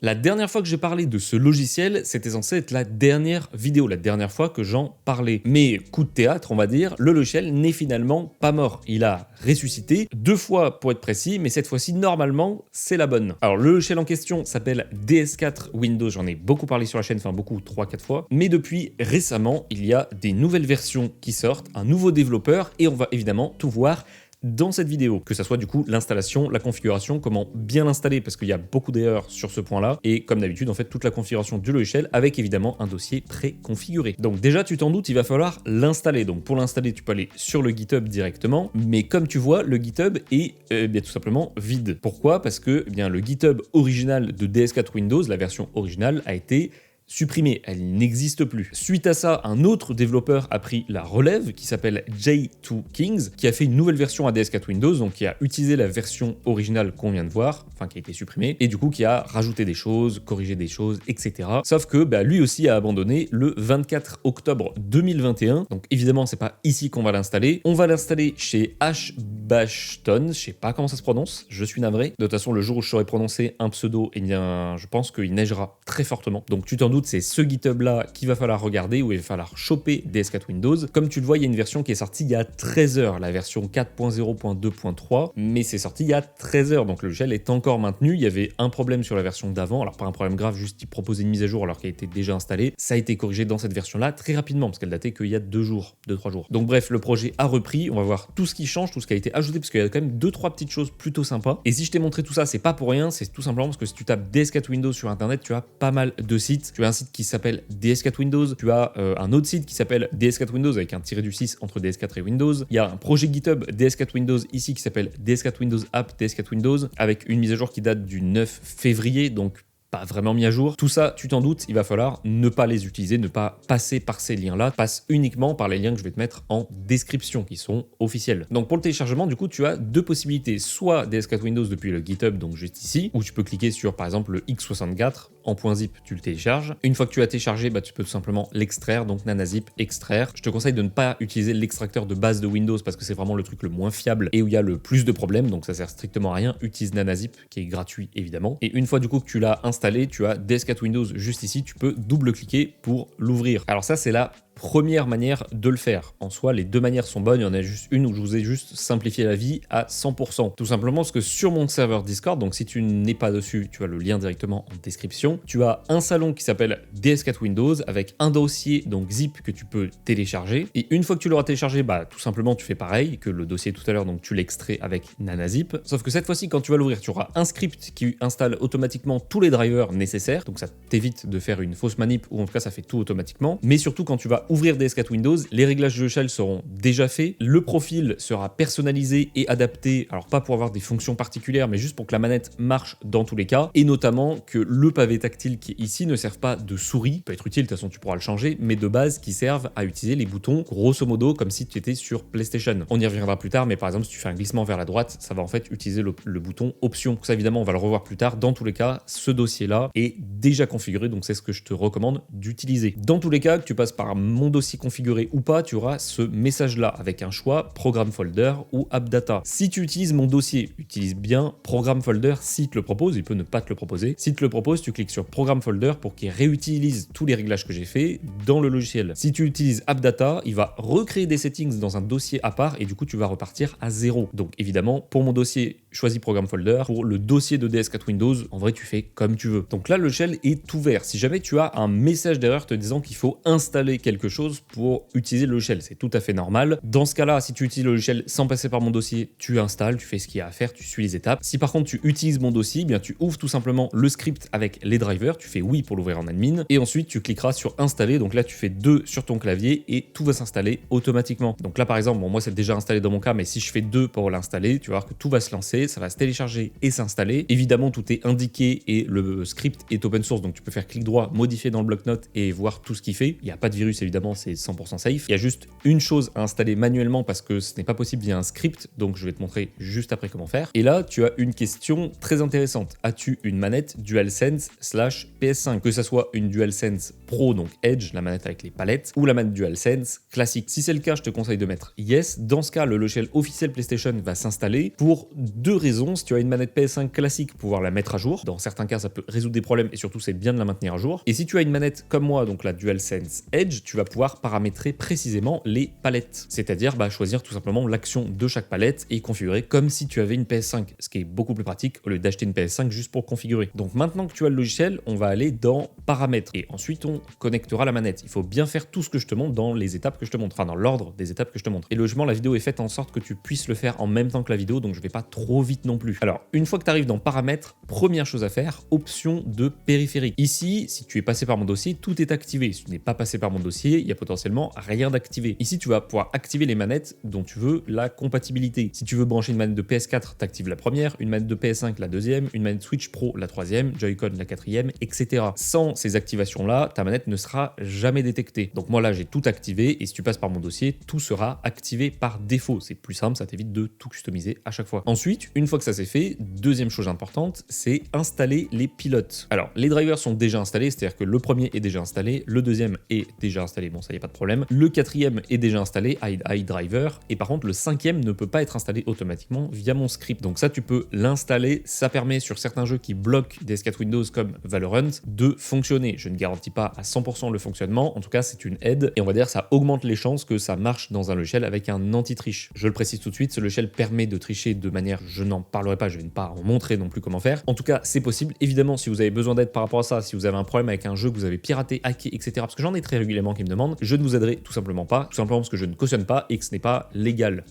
La dernière fois que j'ai parlé de ce logiciel, c'était censé être la dernière vidéo, la dernière fois que j'en parlais. Mais coup de théâtre, on va dire, le logiciel n'est finalement pas mort. Il a ressuscité, 2 fois pour être précis, mais cette fois-ci, normalement, c'est la bonne. Alors le logiciel en question s'appelle DS4 Windows, j'en ai beaucoup parlé sur la chaîne, enfin beaucoup, 3-4 fois. Mais depuis récemment, il y a des nouvelles versions qui sortent, un nouveau développeur, et on va évidemment tout voir dans cette vidéo, que ça soit du coup l'installation, la configuration, comment bien l'installer, parce qu'il y a beaucoup d'erreurs sur ce point-là, et comme d'habitude en fait toute la configuration du logiciel avec évidemment un dossier préconfiguré. Donc déjà tu t'en doutes, il va falloir l'installer. Donc pour l'installer tu peux aller sur le GitHub directement, mais comme tu vois le GitHub est bien tout simplement vide. Pourquoi? Parce que bien le GitHub original de DS4 Windows, la version originale, a été supprimée, elle n'existe plus. Suite à ça, un autre développeur a pris la relève qui s'appelle J2Kings, qui a fait une nouvelle version à DS4 Windows, donc qui a utilisé la version originale qu'on vient de voir, enfin qui a été supprimée, et du coup qui a rajouté des choses, corrigé des choses, etc. Sauf que lui aussi a abandonné le 24 octobre 2021, donc évidemment c'est pas ici qu'on va l'installer, on va l'installer chez Hbashton, je sais pas comment ça se prononce, je suis navré. De toute façon le jour où je saurai prononcer un pseudo, eh bien je pense qu'il neigera très fortement, donc tu t'en doutes, c'est ce GitHub là qu'il va falloir regarder, où il va falloir choper DS4 Windows. Comme tu le vois, il y a une version qui est sortie il y a 13 heures, la version 4.0.2.3, mais c'est sorti il y a 13 heures, donc le logiciel est encore maintenu. Il y avait un problème sur la version d'avant, alors pas un problème grave, juste il proposait une mise à jour alors qu'elle était déjà installée. Ça a été corrigé dans cette version là très rapidement, parce qu'elle datait qu'il y a 2 jours, 2-3 jours. Donc bref, le projet a repris, on va voir tout ce qui change, tout ce qui a été ajouté, parce qu'il y a quand même 2-3 petites choses plutôt sympas. Et si je t'ai montré tout ça, c'est pas pour rien, c'est tout simplement parce que si tu tapes DS4 Windows sur internet, tu as pas mal de sites. Tu as un site qui s'appelle DS4 Windows, tu as un autre site qui s'appelle DS4 Windows avec un tiré du 6 entre DS4 et Windows. Il y a un projet GitHub DS4 Windows ici qui s'appelle DS4 Windows App DS4 Windows avec une mise à jour qui date du 9 février, donc pas vraiment mis à jour. Tout ça, tu t'en doutes, il va falloir ne pas les utiliser, ne pas passer par ces liens-là. Passe uniquement par les liens que je vais te mettre en description, qui sont officiels. Donc pour le téléchargement, du coup, tu as 2 possibilités. Soit DS4 Windows depuis le GitHub, donc juste ici, où tu peux cliquer sur, par exemple, le x64, en .zip, tu le télécharges. Une fois que tu l'as téléchargé, tu peux tout simplement l'extraire, donc nanazip, extraire. Je te conseille de ne pas utiliser l'extracteur de base de Windows, parce que c'est vraiment le truc le moins fiable et où il y a le plus de problèmes, donc ça sert strictement à rien. Utilise nanazip, qui est gratuit, évidemment. Et une fois, du coup, que tu l'as installé, tu as DS4 Windows juste ici, tu peux double-cliquer pour l'ouvrir. Alors ça, c'est la première manière de le faire. En soi, les 2 manières sont bonnes, il y en a juste une où je vous ai juste simplifié la vie à 100%. Tout simplement parce que sur mon serveur Discord, donc si tu n'es pas dessus, tu as le lien directement en description, tu as un salon qui s'appelle DS4 Windows avec un dossier, donc zip, que tu peux télécharger. Et une fois que tu l'auras téléchargé, tout simplement tu fais pareil que le dossier tout à l'heure, donc tu l'extrais avec nanazip. Sauf que cette fois-ci, quand tu vas l'ouvrir, tu auras un script qui installe automatiquement tous les drivers nécessaires, donc ça t'évite de faire une fausse manip, ou en tout cas ça fait tout automatiquement. Mais surtout, quand tu vas ouvrir DS4 Windows, les réglages du logiciel seront déjà faits, le profil sera personnalisé et adapté, alors pas pour avoir des fonctions particulières, mais juste pour que la manette marche dans tous les cas, et notamment que le pavé tactile qui est ici ne serve pas de souris, peut être utile, de toute façon tu pourras le changer, mais de base qui servent à utiliser les boutons grosso modo comme si tu étais sur PlayStation. On y reviendra plus tard, mais par exemple si tu fais un glissement vers la droite, ça va en fait utiliser le bouton option. Donc ça évidemment on va le revoir plus tard. Dans tous les cas, ce dossier là est déjà configuré, donc c'est ce que je te recommande d'utiliser. Dans tous les cas, que tu passes par mon dossier configuré ou pas, tu auras ce message là avec un choix Programme Folder ou App Data. Si tu utilises mon dossier, utilise bien Programme Folder s'il te le propose, il peut ne pas te le proposer. S'il te le propose, tu cliques sur Programme Folder pour qu'il réutilise tous les réglages que j'ai fait dans le logiciel. Si tu utilises App Data, il va recréer des settings dans un dossier à part et du coup tu vas repartir à 0. Donc évidemment, pour mon dossier, choisis Programme Folder. Pour le dossier de DS4 Windows, en vrai tu fais comme tu veux. Donc là le logiciel est ouvert. Si jamais tu as un message d'erreur te disant qu'il faut installer quelque chose pour utiliser le logiciel, c'est tout à fait normal. Dans ce cas-là, si tu utilises le logiciel sans passer par mon dossier, tu installes, tu fais ce qu'il y a à faire, tu suis les étapes. Si par contre tu utilises mon dossier, eh bien tu ouvres tout simplement le script avec les drivers, tu fais oui pour l'ouvrir en admin, et ensuite tu cliqueras sur installer. Donc là tu fais 2 sur ton clavier et tout va s'installer automatiquement. Donc là par exemple, moi c'est déjà installé dans mon cas, mais si je fais 2 pour l'installer, tu vas voir que tout va se lancer, ça va se télécharger et s'installer. Évidemment tout est indiqué et le script est open source, donc tu peux faire clic droit, modifier dans le bloc-notes et voir tout ce qu'il fait. Il n'y a pas de virus évidemment, évidemment c'est 100% safe. Il y a juste une chose à installer manuellement parce que ce n'est pas possible via un script, donc je vais te montrer juste après comment faire. Et là, tu as une question très intéressante. As-tu une manette DualSense /PS5? Que ça soit une DualSense Pro, donc Edge, la manette avec les palettes, ou la manette DualSense classique. Si c'est le cas, je te conseille de mettre Yes. Dans ce cas, le logiciel officiel PlayStation va s'installer pour deux raisons. Si tu as une manette PS5 classique, pouvoir la mettre à jour. Dans certains cas, ça peut résoudre des problèmes et surtout, c'est bien de la maintenir à jour. Et si tu as une manette comme moi, donc la DualSense Edge, tu vas pouvoir paramétrer précisément les palettes. C'est-à-dire choisir tout simplement l'action de chaque palette et configurer comme si tu avais une PS5, ce qui est beaucoup plus pratique au lieu d'acheter une PS5 juste pour configurer. Donc maintenant que tu as le logiciel, on va aller dans paramètres et ensuite on connectera la manette. Il faut bien faire tout ce que je te montre dans les étapes que je te montre, enfin dans l'ordre des étapes que je te montre. Et logiquement, la vidéo est faite en sorte que tu puisses le faire en même temps que la vidéo, donc je vais pas trop vite non plus. Alors, une fois que tu arrives dans paramètres, première chose à faire, option de périphérique. Ici, si tu es passé par mon dossier, tout est activé. Si tu n'es pas passé par mon dossier, il y a potentiellement rien d'activé. Ici, tu vas pouvoir activer les manettes dont tu veux la compatibilité. Si tu veux brancher une manette de PS4, tu actives la première, une manette de PS5 la deuxième, une manette Switch Pro la troisième, Joy-Con la quatrième, etc. Sans ces activations-là, ta manette ne sera jamais détectée. Donc moi là, j'ai tout activé et si tu passes par mon dossier, tout sera activé par défaut. C'est plus simple, ça t'évite de tout customiser à chaque fois. Ensuite, une fois que ça c'est fait, deuxième chose importante, c'est installer les pilotes. Alors, les drivers sont déjà installés, c'est-à-dire que le premier est déjà installé, le deuxième est déjà installé, bon ça y a pas de problème. Le quatrième est déjà installé, iDriver, et par contre le cinquième ne peut pas être installé automatiquement via mon script. Donc ça tu peux l'installer, ça permet sur certains jeux qui bloquent DS4 Windows comme Valorant de fonctionner. Je ne garantis pas à 100% le fonctionnement, en tout cas c'est une aide, et on va dire ça augmente les chances que ça marche dans un logiciel avec un anti-triche. Je le précise tout de suite, ce logiciel permet de tricher de manière, je n'en parlerai pas, je vais ne pas en montrer non plus comment faire. En tout cas, c'est possible. Évidemment, si vous avez besoin d'aide par rapport à ça, si vous avez un problème avec un jeu que vous avez piraté, hacké, etc., parce que j'en ai très régulièrement qui me demandent, je ne vous aiderai tout simplement pas, tout simplement parce que je ne cautionne pas et que ce n'est pas légal.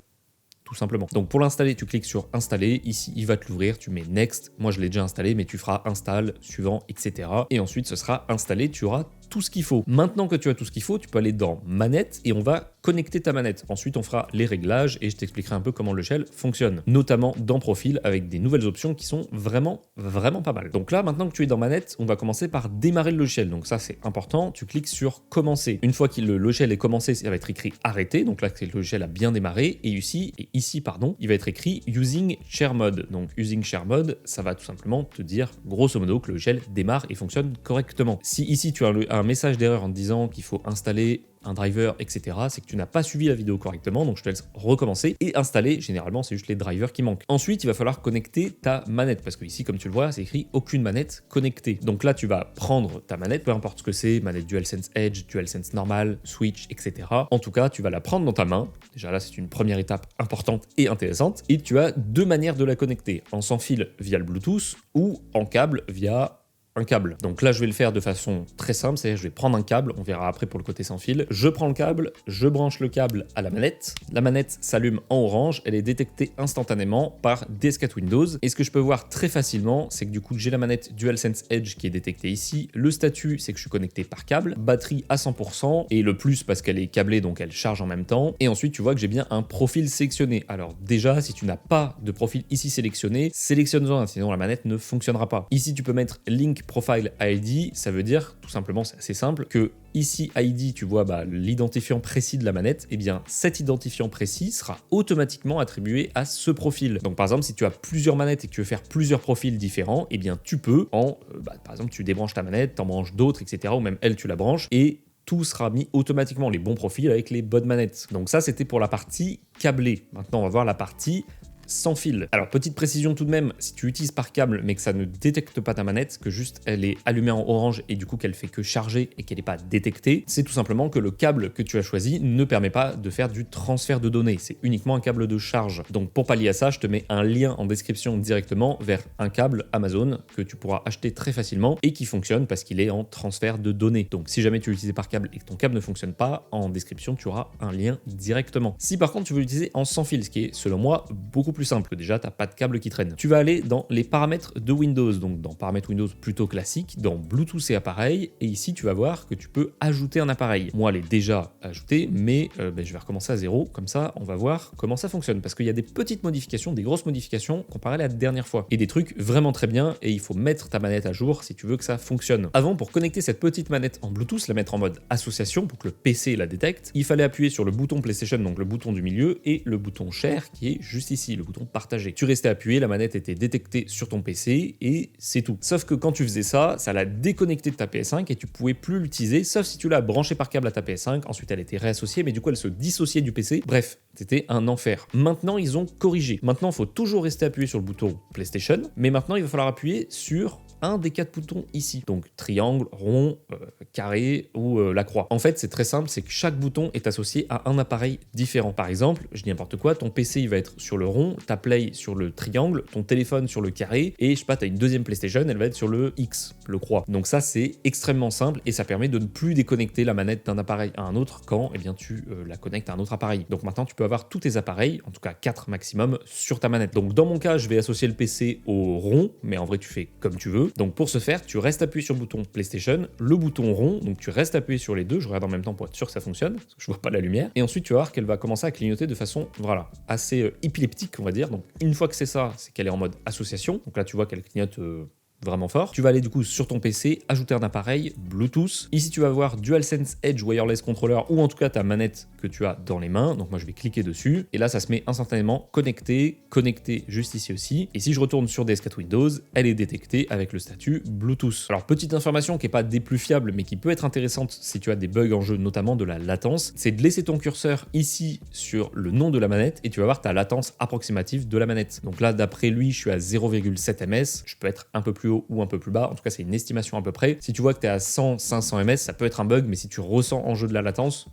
Tout simplement. Donc pour l'installer, tu cliques sur installer, ici il va te l'ouvrir, tu mets next, moi je l'ai déjà installé, mais tu feras install, suivant, etc. Et ensuite ce sera installé, tu auras tout ce qu'il faut. Maintenant que tu as tout ce qu'il faut, tu peux aller dans manette et on va connecter ta manette. Ensuite, on fera les réglages et je t'expliquerai un peu comment le shell fonctionne, notamment dans profil avec des nouvelles options qui sont vraiment pas mal. Donc là, maintenant que tu es dans manette, on va commencer par démarrer le logiciel. Donc ça, c'est important. Tu cliques sur commencer. Une fois que le logiciel est commencé, ça va être écrit arrêter. Donc là, le logiciel a bien démarré et ici, il va être écrit using share mode. Donc using share mode, ça va tout simplement te dire grosso modo que le logiciel démarre et fonctionne correctement. Si ici tu as un message d'erreur en te disant qu'il faut installer un driver, etc., c'est que tu n'as pas suivi la vidéo correctement, donc je te laisse recommencer et installer. Généralement, c'est juste les drivers qui manquent. Ensuite, il va falloir connecter ta manette, parce que ici, comme tu le vois, c'est écrit aucune manette connectée. Donc là, tu vas prendre ta manette, peu importe ce que c'est, manette DualSense Edge, DualSense normal, Switch, etc. En tout cas, tu vas la prendre dans ta main. Déjà là, c'est une première étape importante et intéressante. Et tu as deux manières de la connecter, en sans fil via le Bluetooth ou en câble via un câble. Donc là, je vais le faire de façon très simple, c'est-à-dire je vais prendre un câble, on verra après pour le côté sans fil. Je prends le câble, je branche le câble à la manette. La manette s'allume en orange, elle est détectée instantanément par DS4 Windows. Et ce que je peux voir très facilement, c'est que du coup, j'ai la manette DualSense Edge qui est détectée ici. Le statut, c'est que je suis connecté par câble. Batterie à 100% et le plus parce qu'elle est câblée, donc elle charge en même temps. Et ensuite, tu vois que j'ai bien un profil sélectionné. Alors déjà, si tu n'as pas de profil ici sélectionné, sélectionne-en un, sinon la manette ne fonctionnera pas. Ici, tu peux mettre Link Profile ID, ça veut dire tout simplement, c'est assez simple, que ici ID, tu vois l'identifiant précis de la manette, et bien cet identifiant précis sera automatiquement attribué à ce profil. Donc par exemple, si tu as plusieurs manettes et que tu veux faire plusieurs profils différents, et bien tu peux, par exemple, tu débranches ta manette, t'en branches d'autres, etc., ou même elle, tu la branches, et tout sera mis automatiquement, les bons profils avec les bonnes manettes. Donc ça, c'était pour la partie câblée. Maintenant, on va voir la partie sans fil. Alors petite précision tout de même, si tu utilises par câble mais que ça ne détecte pas ta manette, que juste elle est allumée en orange et du coup qu'elle fait que charger et qu'elle n'est pas détectée, c'est tout simplement que le câble que tu as choisi ne permet pas de faire du transfert de données, c'est uniquement un câble de charge. Donc pour pallier à ça, je te mets un lien en description directement vers un câble Amazon que tu pourras acheter très facilement et qui fonctionne parce qu'il est en transfert de données. Donc si jamais tu l'utilises par câble et que ton câble ne fonctionne pas, en description tu auras un lien directement. Si par contre tu veux l'utiliser en sans fil, ce qui est selon moi beaucoup plus simple. Déjà, t'as pas de câble qui traîne. Tu vas aller dans les paramètres de Windows, donc dans paramètres Windows plutôt classiques, dans Bluetooth et appareil, et ici tu vas voir que tu peux ajouter un appareil. Moi, elle est déjà ajoutée, mais je vais recommencer à zéro, comme ça on va voir comment ça fonctionne, parce qu'il y a des petites modifications, des grosses modifications comparées à la dernière fois, et des trucs vraiment très bien, et il faut mettre ta manette à jour si tu veux que ça fonctionne. Avant, pour connecter cette petite manette en Bluetooth, la mettre en mode association pour que le PC la détecte, il fallait appuyer sur le bouton PlayStation, donc le bouton du milieu, et le bouton Share qui est juste ici, le bouton partager. Tu restais appuyé, la manette était détectée sur ton PC et c'est tout. Sauf que quand tu faisais ça, ça l'a déconnecté de ta PS5 et tu pouvais plus l'utiliser, sauf si tu l'as branché par câble à ta PS5. Ensuite, elle était réassociée, mais du coup, elle se dissociait du PC. Bref, c'était un enfer. Maintenant, ils ont corrigé. Maintenant, il faut toujours rester appuyé sur le bouton PlayStation, mais maintenant, il va falloir appuyer sur un des 4 boutons ici. Donc triangle, rond, carré ou la croix. En fait, c'est très simple, c'est que chaque bouton est associé à un appareil différent. Par exemple, je dis n'importe quoi, ton PC il va être sur le rond, ta Play sur le triangle, ton téléphone sur le carré, et je sais pas, t'as une deuxième PlayStation, elle va être sur le X, le croix. Donc ça, c'est extrêmement simple et ça permet de ne plus déconnecter la manette d'un appareil à un autre quand tu la connectes à un autre appareil. Donc maintenant, tu peux avoir tous tes appareils, en tout cas 4 maximum, sur ta manette. Donc dans mon cas, je vais associer le PC au rond, mais en vrai, tu fais comme tu veux. Donc pour ce faire, tu restes appuyé sur le bouton PlayStation, le bouton rond, donc tu restes appuyé sur les deux, je regarde en même temps pour être sûr que ça fonctionne, parce que je vois pas la lumière, et ensuite tu vas voir qu'elle va commencer à clignoter de façon, voilà, assez épileptique, on va dire. Donc une fois que c'est ça, c'est qu'elle est en mode association, donc là tu vois qu'elle clignote vraiment fort. Tu vas aller du coup sur ton PC, ajouter un appareil Bluetooth. Ici, tu vas voir DualSense Edge Wireless Controller ou en tout cas ta manette que tu as dans les mains. Donc moi, je vais cliquer dessus et là, ça se met instantanément connecté juste ici aussi. Et si je retourne sur DS4 Windows, elle est détectée avec le statut Bluetooth. Alors, petite information qui n'est pas des plus fiables, mais qui peut être intéressante si tu as des bugs en jeu, notamment de la latence, c'est de laisser ton curseur ici sur le nom de la manette et tu vas voir ta latence approximative de la manette. Donc là, d'après lui, je suis à 0,7 ms. Je peux être un peu plus haut ou un peu plus bas, en tout cas c'est une estimation à peu près. Si tu vois que tu es à 100-500 ms, ça peut être un bug, mais si tu ressens en jeu de la latence,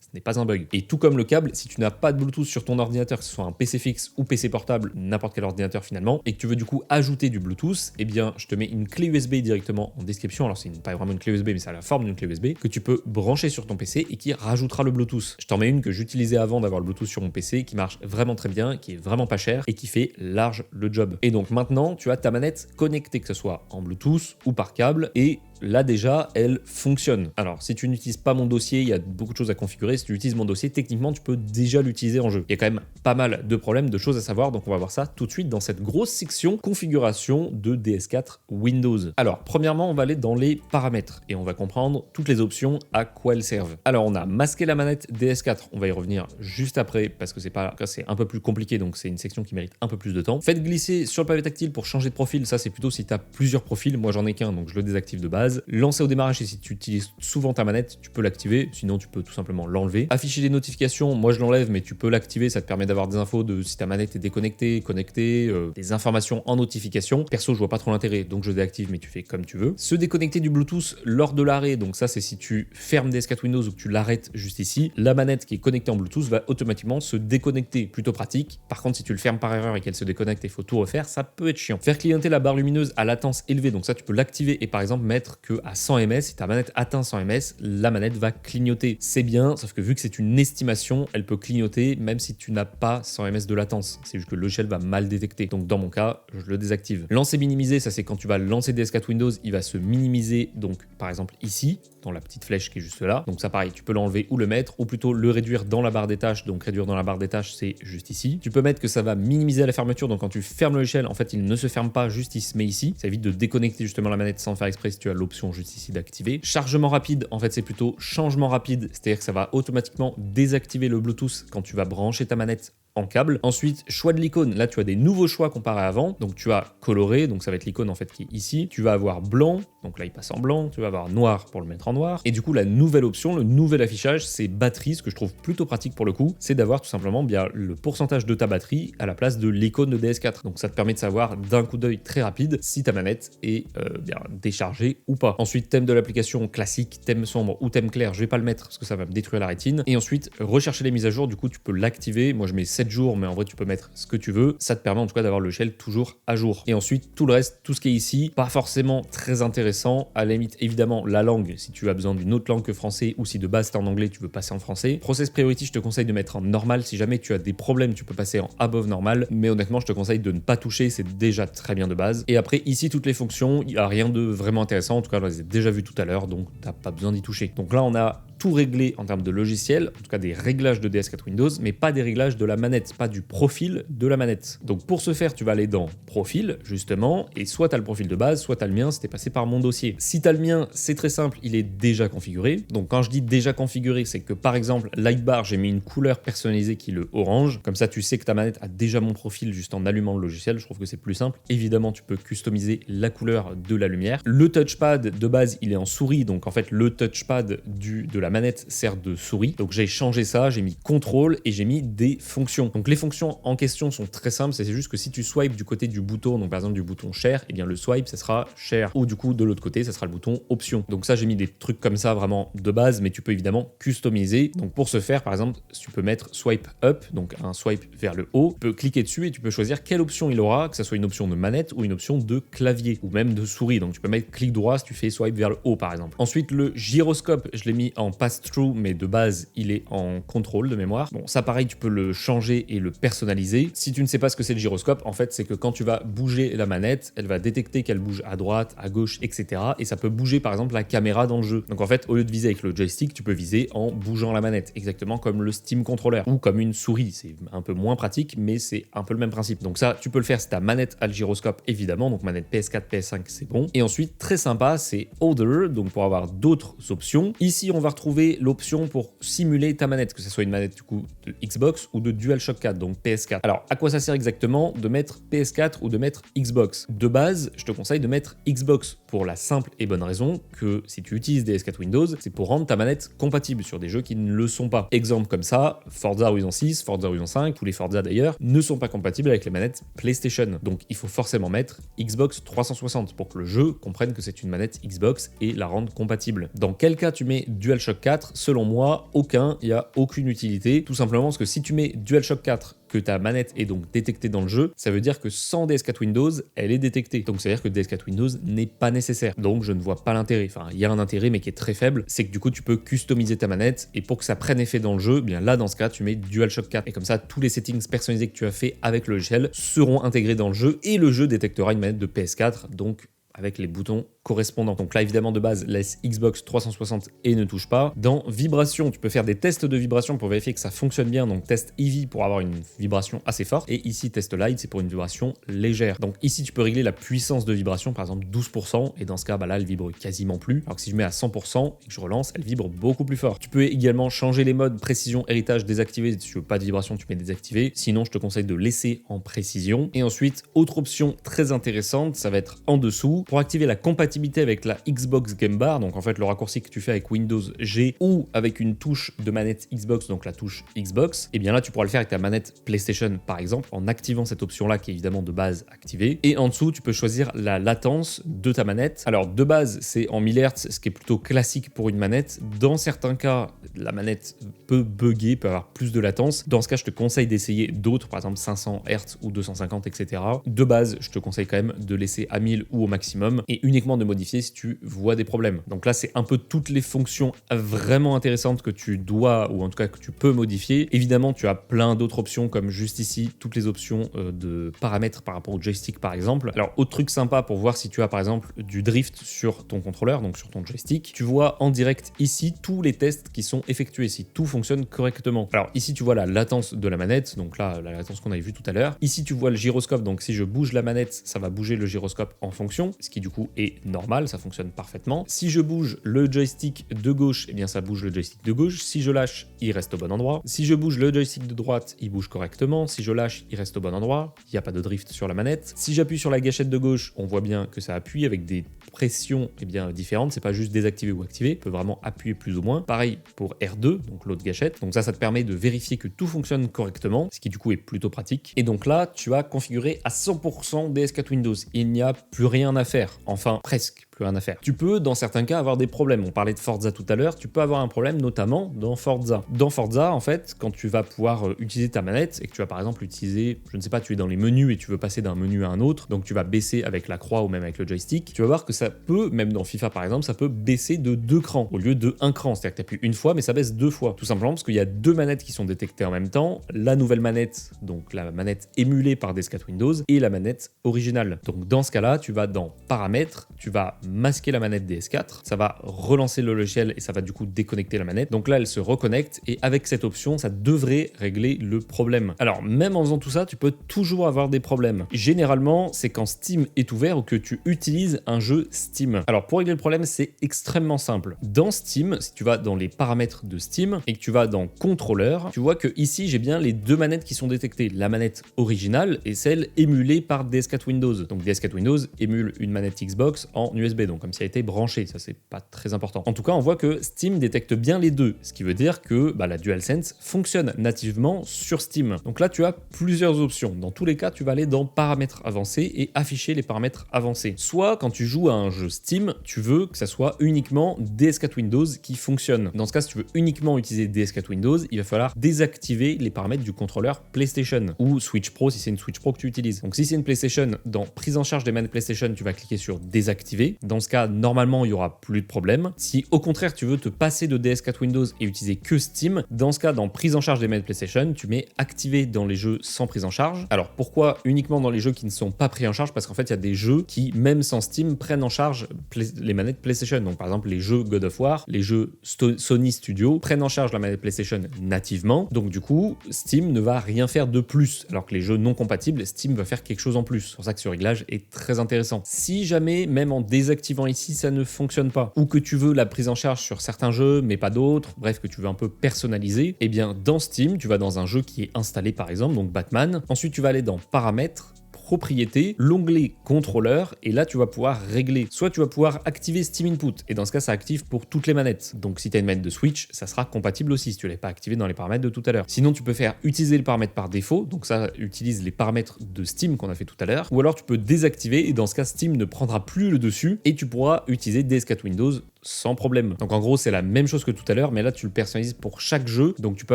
ce n'est pas un bug. Et tout comme le câble, si tu n'as pas de Bluetooth sur ton ordinateur, que ce soit un PC fixe ou PC portable, n'importe quel ordinateur finalement, et que tu veux du coup ajouter du Bluetooth, eh bien je te mets une clé USB directement en description. Alors c'est pas vraiment une clé USB, mais ça a la forme d'une clé USB que tu peux brancher sur ton PC et qui rajoutera le Bluetooth. Je t'en mets une que j'utilisais avant d'avoir le Bluetooth sur mon PC, qui marche vraiment très bien, qui est vraiment pas cher et qui fait large le job. Et donc maintenant, tu as ta manette connectée, que ce soit en Bluetooth ou par câble, et là déjà, elle fonctionne. Alors, si tu n'utilises pas mon dossier, il y a beaucoup de choses à configurer. Si tu utilises mon dossier, techniquement, tu peux déjà l'utiliser en jeu. Il y a quand même pas mal de problèmes, de choses à savoir, donc on va voir ça tout de suite dans cette grosse section configuration de DS4 Windows. Alors, premièrement, on va aller dans les paramètres et on va comprendre toutes les options, à quoi elles servent. Alors, on a masqué la manette DS4, on va y revenir juste après parce que c'est un peu plus compliqué, donc c'est une section qui mérite un peu plus de temps. Faites glisser sur le pavé tactile pour changer de profil, ça c'est plutôt si tu as plusieurs profils, moi j'en ai qu'un, donc je le désactive de base. Lancer au démarrage, et si tu utilises souvent ta manette, tu peux l'activer, sinon tu peux tout simplement l'enlever. Afficher des notifications, moi je l'enlève, mais tu peux l'activer, ça te permet d'avoir des infos de si ta manette est déconnectée, connectée, des informations en notification. Perso, je vois pas trop l'intérêt, donc je désactive, mais tu fais comme tu veux. Se déconnecter du Bluetooth lors de l'arrêt, donc ça c'est si tu fermes DS4 Windows ou que tu l'arrêtes juste ici, la manette qui est connectée en Bluetooth va automatiquement se déconnecter, plutôt pratique. Par contre, si tu le fermes par erreur et qu'elle se déconnecte et il faut tout refaire, ça peut être chiant. Faire clignoter la barre lumineuse à latence élevée, donc ça tu peux l'activer et par exemple mettre que à 100 ms, si ta manette atteint 100 ms, la manette va clignoter. C'est bien, sauf que vu que c'est une estimation, elle peut clignoter même si tu n'as pas 100 ms de latence. C'est juste que le logiciel va mal détecter. Donc dans mon cas, je le désactive. Lancer minimiser, ça c'est quand tu vas lancer DS4 Windows, il va se minimiser, donc par exemple ici, dans la petite flèche qui est juste là. Donc ça pareil, tu peux l'enlever ou le mettre, ou plutôt le réduire dans la barre des tâches. Donc réduire dans la barre des tâches, c'est juste ici. Tu peux mettre que ça va minimiser à la fermeture, donc quand tu fermes le logiciel, en fait il ne se ferme pas, juste il se met ici. Ça évite de déconnecter justement la manette sans faire exprès si tu as l'option juste ici d'activer. Chargement rapide, en fait c'est plutôt changement rapide, c'est-à-dire que ça va automatiquement désactiver le Bluetooth quand tu vas brancher ta manette en câble. Ensuite, choix de l'icône. Là, tu as des nouveaux choix comparé à avant. Donc, tu as coloré, donc ça va être l'icône en fait qui est ici. Tu vas avoir blanc, donc là, il passe en blanc. Tu vas avoir noir pour le mettre en noir. Et du coup, la nouvelle option, le nouvel affichage, c'est batterie, ce que je trouve plutôt pratique pour le coup. C'est d'avoir tout simplement bien le pourcentage de ta batterie à la place de l'icône de DS4. Donc, ça te permet de savoir d'un coup d'œil très rapide si ta manette est bien déchargée ou pas. Ensuite, thème de l'application classique, thème sombre ou thème clair, je vais pas le mettre parce que ça va me détruire la rétine. Et ensuite, rechercher les mises à jour. Du coup, tu peux l'activer. Moi, je mets 7 jours, mais en vrai tu peux mettre ce que tu veux, ça te permet en tout cas d'avoir le shell toujours à jour. Et ensuite tout le reste, tout ce qui est ici, pas forcément très intéressant intéressant. À la limite, évidemment, la langue, si tu as besoin d'une autre langue que français ou si de base t'es en anglais, tu veux passer en français. Process Priority, je te conseille de mettre en normal. Si jamais tu as des problèmes, tu peux passer en above normal. Mais honnêtement, je te conseille de ne pas toucher, c'est déjà très bien de base. Et après, ici, toutes les fonctions, il n'y a rien de vraiment intéressant. En tout cas, je les ai déjà vues tout à l'heure, donc t'as pas besoin d'y toucher. Donc là, on a tout réglé en termes de logiciel, en tout cas des réglages de DS4 Windows, mais pas des réglages de la manette, pas du profil de la manette. Donc pour ce faire, tu vas aller dans Profil, justement, et soit tu as le profil de base, soit tu as le mien si t'es passé par mon dossier. Si tu as le mien, c'est très simple, il est déjà configuré. Donc quand je dis déjà configuré, c'est que par exemple, Lightbar, j'ai mis une couleur personnalisée qui est le orange. Comme ça, tu sais que ta manette a déjà mon profil juste en allumant le logiciel. Je trouve que c'est plus simple. Évidemment, tu peux customiser la couleur de la lumière. Le touchpad, de base, il est en souris. Donc en fait, le touchpad de la manette sert de souris. Donc j'ai changé ça, j'ai mis contrôle et j'ai mis des fonctions. Donc les fonctions en question sont très simples, c'est juste que si tu swipes du côté du bouton, donc par exemple du bouton share, et bien le swipe ça sera share, ou du coup de l'autre côté ça sera le bouton option. Donc ça j'ai mis des trucs comme ça vraiment de base, mais tu peux évidemment customiser. Donc pour ce faire, par exemple, tu peux mettre swipe up, donc un swipe vers le haut, tu peux cliquer dessus et tu peux choisir quelle option il aura, que ce soit une option de manette ou une option de clavier ou même de souris. Donc tu peux mettre clic droit si tu fais swipe vers le haut par exemple. Ensuite le gyroscope, je l'ai mis en pass-through, mais de base il est en contrôle de mémoire. Bon, ça pareil, tu peux le changer et le personnaliser. Si tu ne sais pas ce que c'est le gyroscope, en fait c'est que quand tu vas bouger la manette, elle va détecter qu'elle bouge à droite, à gauche, etc. Et ça peut bouger par exemple la caméra dans le jeu. Donc en fait, au lieu de viser avec le joystick, tu peux viser en bougeant la manette, exactement comme le Steam Controller ou comme une souris. C'est un peu moins pratique, mais c'est un peu le même principe. Donc ça, tu peux le faire si ta manette a le gyroscope, évidemment. Donc manette PS4, PS5, c'est bon. Et ensuite, très sympa, c'est Other, donc pour avoir d'autres options. Ici, on va retrouver l'option pour simuler ta manette, que ce soit une manette du coup de Xbox ou de DualShock 4, donc PS4. Alors, à quoi ça sert exactement de mettre PS4 ou de mettre Xbox? De base, je te conseille de mettre Xbox pour la simple et bonne raison que si tu utilises DS4 Windows, c'est pour rendre ta manette compatible sur des jeux qui ne le sont pas. Exemple comme ça, Forza Horizon 6, Forza Horizon 5, tous les Forza d'ailleurs, ne sont pas compatibles avec les manettes PlayStation. Donc il faut forcément mettre Xbox 360 pour que le jeu comprenne que c'est une manette Xbox et la rende compatible. Dans quel cas tu mets DualShock 4? Selon moi, aucun, il n'y a aucune utilité. Tout simplement parce que si tu mets DualShock 4, que ta manette est donc détectée dans le jeu, ça veut dire que sans DS4 Windows, elle est détectée. Donc ça veut dire que DS4 Windows n'est pas nécessaire. Donc je ne vois pas l'intérêt. Enfin, il y a un intérêt mais qui est très faible, c'est que du coup tu peux customiser ta manette et pour que ça prenne effet dans le jeu, bien là dans ce cas tu mets DualShock 4 et comme ça tous les settings personnalisés que tu as fait avec le logiciel seront intégrés dans le jeu et le jeu détectera une manette de PS4, donc avec les boutons correspondants. Donc là, évidemment, de base, laisse Xbox 360 et ne touche pas. Dans vibration, tu peux faire des tests de vibration pour vérifier que ça fonctionne bien. Donc test Eevee pour avoir une vibration assez forte. Et ici, test Light, c'est pour une vibration légère. Donc ici, tu peux régler la puissance de vibration, par exemple 12%. Et dans ce cas, bah là, elle vibre quasiment plus. Alors que si je mets à 100% et que je relance, elle vibre beaucoup plus fort. Tu peux également changer les modes précision, héritage, désactivé. Si tu veux pas de vibration, tu mets désactivé. Sinon, je te conseille de laisser en précision. Et ensuite, autre option très intéressante, ça va être en dessous. Pour activer la compatibilité avec la Xbox Game Bar, donc en fait le raccourci que tu fais avec Windows G ou avec une touche de manette Xbox, donc la touche Xbox, et bien là tu pourras le faire avec ta manette PlayStation par exemple, en activant cette option-là qui est évidemment de base activée. Et en dessous, tu peux choisir la latence de ta manette. Alors de base, c'est en 1000 Hz, ce qui est plutôt classique pour une manette. Dans certains cas, la manette peut bugger, peut avoir plus de latence. Dans ce cas, je te conseille d'essayer d'autres, par exemple 500 Hz ou 250, etc. De base, je te conseille quand même de laisser à 1000 ou au maximum et uniquement de modifier si tu vois des problèmes. Donc là, c'est un peu toutes les fonctions vraiment intéressantes que tu dois, ou en tout cas que tu peux modifier. Évidemment, tu as plein d'autres options, comme juste ici, toutes les options de paramètres par rapport au joystick, par exemple. Alors, autre truc sympa pour voir si tu as, par exemple, du drift sur ton contrôleur, donc sur ton joystick, tu vois en direct ici tous les tests qui sont effectués, si tout fonctionne correctement. Alors, ici, tu vois la latence de la manette, donc là, la latence qu'on avait vue tout à l'heure. Ici, tu vois le gyroscope, donc si je bouge la manette, ça va bouger le gyroscope en fonction, ce qui du coup est normal, ça fonctionne parfaitement. Si je bouge le joystick de gauche, eh bien ça bouge le joystick de gauche. Si je lâche, il reste au bon endroit. Si je bouge le joystick de droite, il bouge correctement. Si je lâche, il reste au bon endroit. Il n'y a pas de drift sur la manette. Si j'appuie sur la gâchette de gauche, on voit bien que ça appuie avec des pressions différentes. C'est pas juste désactiver ou activer. On peut vraiment appuyer plus ou moins. Pareil pour R2, donc l'autre gâchette. Donc ça te permet de vérifier que tout fonctionne correctement, ce qui du coup est plutôt pratique. Et donc là, tu as configuré à 100% DS4 Windows. Il n'y a plus rien à faire. Enfin, presque plus rien à faire. Tu peux dans certains cas avoir des problèmes. On parlait de Forza tout à l'heure, tu peux avoir un problème notamment dans Forza. Dans Forza, en fait, quand tu vas pouvoir utiliser ta manette et que tu vas par exemple utiliser, je ne sais pas, tu es dans les menus et tu veux passer d'un menu à un autre, donc tu vas baisser avec la croix ou même avec le joystick, tu vas voir que ça peut, même dans FIFA par exemple, ça peut baisser de 2 crans au lieu de 1 cran. C'est-à-dire que tu appuies une fois, mais ça baisse 2 fois. Tout simplement parce qu'il y a 2 manettes qui sont détectées en même temps. La nouvelle manette, donc la manette émulée par DS4 Windows, et la manette originale. Donc dans ce cas-là, tu vas dans Paramètres, tu vas masquer la manette DS4, ça va relancer le logiciel et ça va du coup déconnecter la manette. Donc là, elle se reconnecte et avec cette option, ça devrait régler le problème. Alors même en faisant tout ça, tu peux toujours avoir des problèmes. Généralement, c'est quand Steam est ouvert ou que tu utilises un jeu Steam. Alors pour régler le problème, c'est extrêmement simple. Dans Steam, si tu vas dans les paramètres de Steam et que tu vas dans contrôleur, tu vois que ici j'ai bien les 2 manettes qui sont détectées, la manette originale et celle émulée par DS4 Windows. Donc DS4 Windows émule une manette Xbox en USB, donc comme si elle était branchée, ça c'est pas très important. En tout cas, on voit que Steam détecte bien les deux, ce qui veut dire que la DualSense fonctionne nativement sur Steam. Donc là, tu as plusieurs options. Dans tous les cas, tu vas aller dans paramètres avancés et afficher les paramètres avancés. Soit quand tu joues à un jeu Steam, tu veux que ça soit uniquement DS4 Windows qui fonctionne. Dans ce cas, si tu veux uniquement utiliser DS4 Windows, il va falloir désactiver les paramètres du contrôleur PlayStation ou Switch Pro si c'est une Switch Pro que tu utilises. Donc si c'est une PlayStation, dans prise en charge des manettes PlayStation, tu vas cliquer sur désactiver. Dans ce cas, normalement, il y aura plus de problème. Si au contraire, tu veux te passer de DS4 Windows et utiliser que Steam, dans ce cas, dans prise en charge des manettes PlayStation, tu mets activer dans les jeux sans prise en charge. Alors pourquoi uniquement dans les jeux qui ne sont pas pris en charge? Parce qu'en fait, il y a des jeux qui, même sans Steam, prennent en charge les manettes PlayStation. Donc par exemple, les jeux God of War, les jeux Sony Studio prennent en charge la manette PlayStation nativement. Donc du coup, Steam ne va rien faire de plus. Alors que les jeux non compatibles, Steam va faire quelque chose en plus. C'est pour ça que ce réglage est très intéressant. Si jamais, même en désactivant ici, ça ne fonctionne pas, ou que tu veux la prise en charge sur certains jeux, mais pas d'autres, bref, que tu veux un peu personnaliser, eh bien dans Steam, tu vas dans un jeu qui est installé par exemple, donc Batman. Ensuite, tu vas aller dans Paramètres, Propriétés, l'onglet contrôleur, et là tu vas pouvoir régler. Soit tu vas pouvoir activer Steam Input, et dans ce cas ça active pour toutes les manettes. Donc si tu as une manette de Switch, ça sera compatible aussi si tu ne l'avais pas activé dans les paramètres de tout à l'heure. Sinon tu peux faire utiliser les paramètres par défaut, donc ça utilise les paramètres de Steam qu'on a fait tout à l'heure, ou alors tu peux désactiver, et dans ce cas Steam ne prendra plus le dessus, et tu pourras utiliser DS4 Windows sans problème. Donc en gros c'est la même chose que tout à l'heure, mais là tu le personnalises pour chaque jeu. Donc tu peux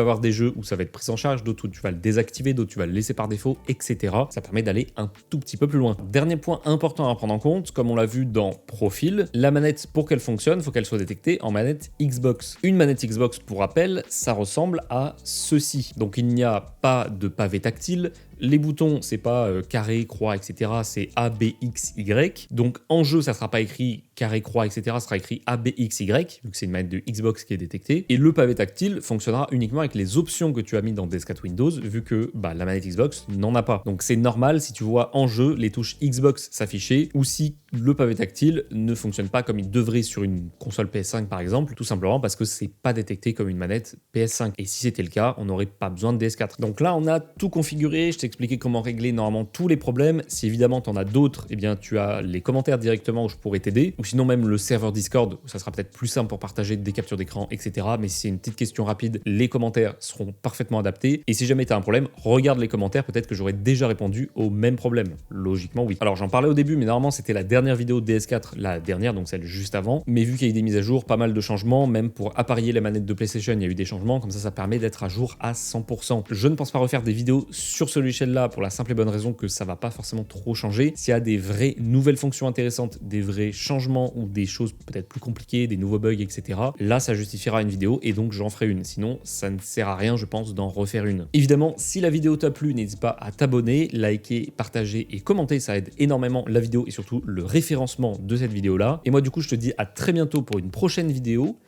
avoir des jeux où ça va être pris en charge, d'autres où tu vas le désactiver, d'autres tu vas le laisser par défaut, etc. Ça permet d'aller un tout petit peu plus loin. Dernier point important à prendre en compte, comme on l'a vu dans Profil, la manette pour qu'elle fonctionne, il faut qu'elle soit détectée en manette Xbox. Une manette Xbox, pour rappel, ça ressemble à ceci. Donc il n'y a pas de pavé tactile. Les boutons, c'est pas carré, croix, etc. C'est A, B, X, Y. Donc en jeu, ça sera pas écrit carré, croix, etc. Ça sera écrit A, B, X, Y, vu que c'est une manette de Xbox qui est détectée. Et le pavé tactile fonctionnera uniquement avec les options que tu as mis dans DS4 Windows, vu que la manette Xbox n'en a pas. Donc c'est normal si tu vois en jeu les touches Xbox s'afficher, ou si le pavé tactile ne fonctionne pas comme il devrait sur une console PS5 par exemple, tout simplement parce que c'est pas détecté comme une manette PS5. Et si c'était le cas, on n'aurait pas besoin de DS4. Donc là, on a tout configuré. Je t'ai expliqué comment régler normalement tous les problèmes. Si évidemment tu en as d'autres, eh bien tu as les commentaires directement où je pourrais t'aider, ou sinon même le serveur Discord où ça sera peut-être plus simple pour partager des captures d'écran, etc. Mais si c'est une petite question rapide, les commentaires seront parfaitement adaptés. Et si jamais tu as un problème, regarde les commentaires, peut-être que j'aurais déjà répondu au même problème. Logiquement, oui. Alors j'en parlais au début, mais normalement c'était la dernière vidéo de DS4, la dernière, donc celle juste avant. Mais vu qu'il y a eu des mises à jour, pas mal de changements, même pour appareiller les manettes de PlayStation, il y a eu des changements, comme ça permet d'être à jour à 100%. Je ne pense pas refaire des vidéos sur ce logiciel-là pour la simple et bonne raison que ça va pas forcément trop changer. S'il y a des vraies nouvelles fonctions intéressantes, des vrais changements ou des choses peut-être plus compliquées, des nouveaux bugs, etc., là ça justifiera une vidéo et donc j'en ferai une. Sinon, ça ne sert à rien, je pense, d'en refaire une. Évidemment, si la vidéo t'a plu, n'hésite pas à t'abonner, liker, partager et commenter, ça aide énormément la vidéo et surtout le référencement de cette vidéo-là. Et moi, du coup, je te dis à très bientôt pour une prochaine vidéo.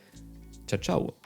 Ciao, ciao!